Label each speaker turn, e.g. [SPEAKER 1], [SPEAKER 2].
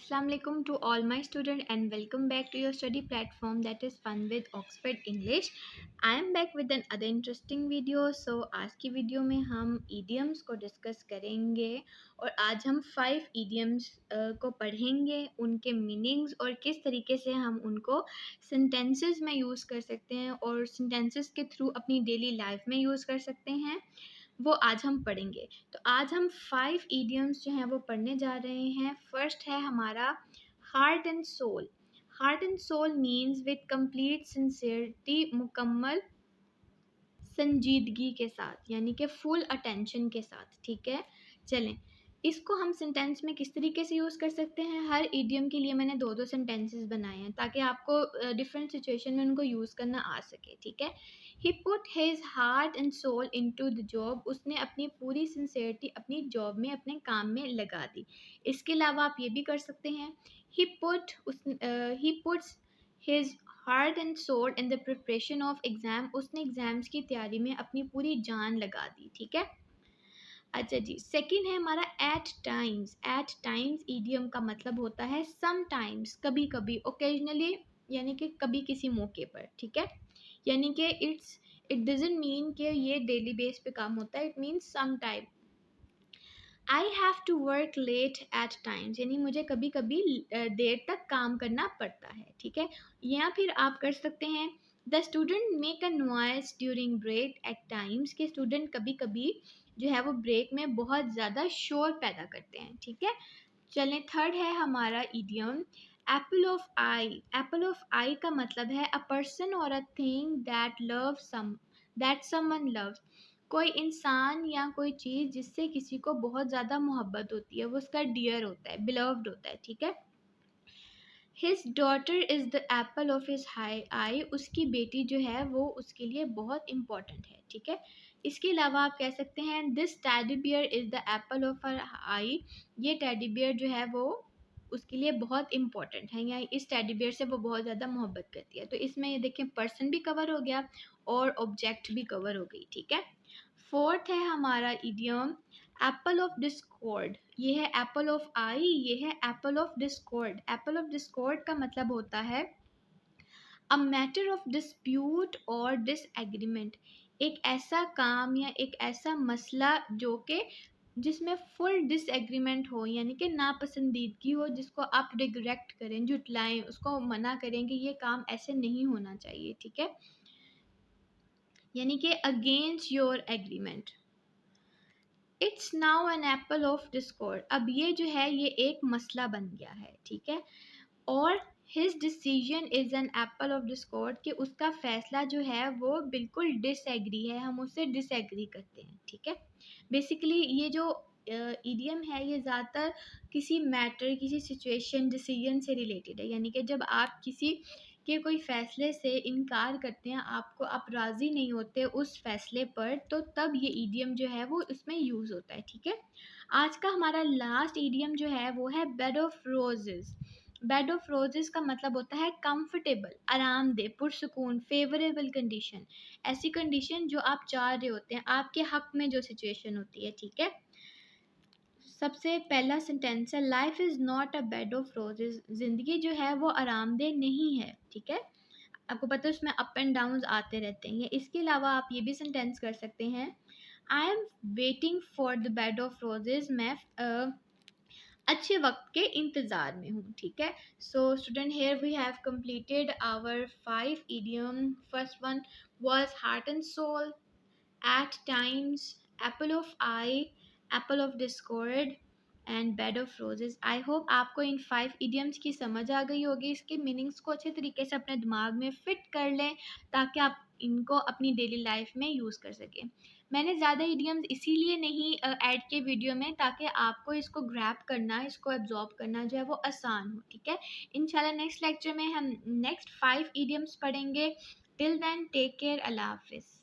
[SPEAKER 1] Assalamu alaikum to all my students and welcome back to your study platform that is Fun with Oxford English. I am back with another interesting video. So आज की video में हम idioms को discuss करेंगे और आज हम 5 idioms को पढ़ेंगे, उनके मीनिंग्स और किस तरीके से हम उनको सेंटेंसेस में यूज़ कर सकते हैं और सेंटेंसेस के थ्रू अपनी डेली लाइफ में यूज़ कर सकते हैं, वो आज हम पढ़ेंगे। तो आज हम 5 idioms जो हैं वो पढ़ने जा रहे हैं। फर्स्ट है हमारा heart and soul. Heart and soul means with complete sincerity, मुकम्मल संजीदगी के साथ, यानी कि फुल अटेंशन के साथ। ठीक है, चलें इसको हम सेंटेंस में किस तरीके से यूज़ कर सकते हैं। हर इडियम के लिए मैंने दो दो सेंटेंसेस बनाए हैं ताकि आपको डिफरेंट सिचुएशन में उनको यूज़ करना आ सके। ठीक है, he put his heart and soul into the job. उसने अपनी पूरी सिंसियरिटी अपनी जॉब में, अपने काम में लगा दी। इसके अलावा आप ये भी कर सकते हैं, he puts his heart and soul in the preparation of exam. उसने एग्ज़ाम्स की तैयारी में अपनी पूरी जान लगा दी। ठीक है, अच्छा जी, सेकंड है हमारा at times. At times idiom का मतलब होता है सम टाइम्स, कभी कभी, ओकेजनली, यानी कि कभी किसी मौके पर। ठीक है, यानी कि इट डजंट मीन कि ये डेली बेस पे काम होता है, it means some time. I have to work late at times, यानी मुझे कभी कभी देर तक काम करना पड़ता है। ठीक है, या फिर आप कर सकते हैं the student make a noise during break at times, के स्टूडेंट कभी कभी जो है वो ब्रेक में बहुत ज़्यादा शोर पैदा करते हैं। ठीक है, चलें थर्ड है हमारा idiom apple of eye. Apple of eye का मतलब है अ पर्सन और a thing that someone loves. कोई इंसान या कोई चीज़ जिससे किसी को बहुत ज़्यादा मोहब्बत होती है, वो उसका डियर होता है, बिलव्ड होता है। ठीक है, his daughter is the apple of his high eye. उसकी बेटी जो है वो उसके लिए बहुत इम्पॉर्टेंट है। ठीक है, इसके अलावा आप कह सकते हैं this teddy bear is the apple of her eye. ये टेडी बियर जो है वो उसके लिए बहुत इम्पॉर्टेंट है, या इस टेडी बियर से वो बहुत ज़्यादा मोहब्बत करती है। तो इसमें ये देखें, पर्सन भी कवर हो गया और ऑब्जेक्ट भी कवर हो गई। ठीक है, फोर्थ है हमारा इडियम एप्पल ऑफ डिस्कॉर्ड। ये है एप्पल ऑफ आई, ये है Apple of Discord. Apple of Discord का मतलब होता है अ मैटर ऑफ डिस्प्यूट और डिसएग्रीमेंट। एक ऐसा काम या एक ऐसा मसला जो कि जिसमें फुल डिसएग्रीमेंट हो, यानी कि नापसंदीदगी हो, जिसको आप रिग्रेक्ट करें, जुटलाएं, उसको मना करें कि ये काम ऐसे नहीं होना चाहिए। ठीक है, यानी कि against your agreement. It's now an apple of discord. अब ये जो है ये एक मसला बन गया है। ठीक है, और his decision is an apple of Discord, कि उसका फैसला जो है वो बिल्कुल डिसएग्री है, हम उससे डिसएग्री करते हैं। ठीक है, बेसिकली ये जो इडियम है ये ज़्यादातर किसी मैटर, किसी सिचुएशन, डिसीजन से रिलेटेड है। यानी कि जब आप किसी के कोई फ़ैसले से इनकार करते हैं, आप राज़ी नहीं होते उस फ़ैसले पर, तो तब ये इडियम जो है वो इसमें यूज़ होता है। ठीक है, आज का हमारा लास्ट इडियम जो है वो है bed of roses. Bed of roses का मतलब होता है कंफर्टेबल, आरामदेह, पुरसुकून, फेवरेबल कंडीशन। ऐसी कंडीशन जो आप चाह रहे होते हैं, आपके हक में जो सिचुएशन होती है। ठीक है, सबसे पहला सेंटेंस है life is not a bed of roses. ज़िंदगी जो है वो आरामदेह नहीं है। ठीक है, आपको पता है उसमें अप एंड डाउन आते रहते हैं। इसके अलावा आप ये भी सेंटेंस कर सकते हैं I am waiting for the bed of roses. मैं अच्छे वक्त के इंतज़ार में हूँ। ठीक है, so student here we have completed our 5 idiom. First one was heart and soul, at times, apple of eye, apple of discord and bed of roses. I hope आपको इन 5 idioms की समझ आ गई होगी। इसके मीनिंग्स को अच्छे तरीके से अपने दिमाग में फिट कर लें ताकि आप इनको अपनी डेली लाइफ में यूज़ कर सकें। मैंने ज़्यादा idioms इसीलिए नहीं ऐड किए वीडियो में ताकि आपको इसको ग्रैब करना, इसको एब्जॉर्ब करना जो है वो आसान हो। ठीक है, इंशाल्लाह नेक्स्ट लेक्चर में हम नेक्स्ट 5 idioms पढ़ेंगे। टिल देन टेक केयर, अल्लाह हाफिज़।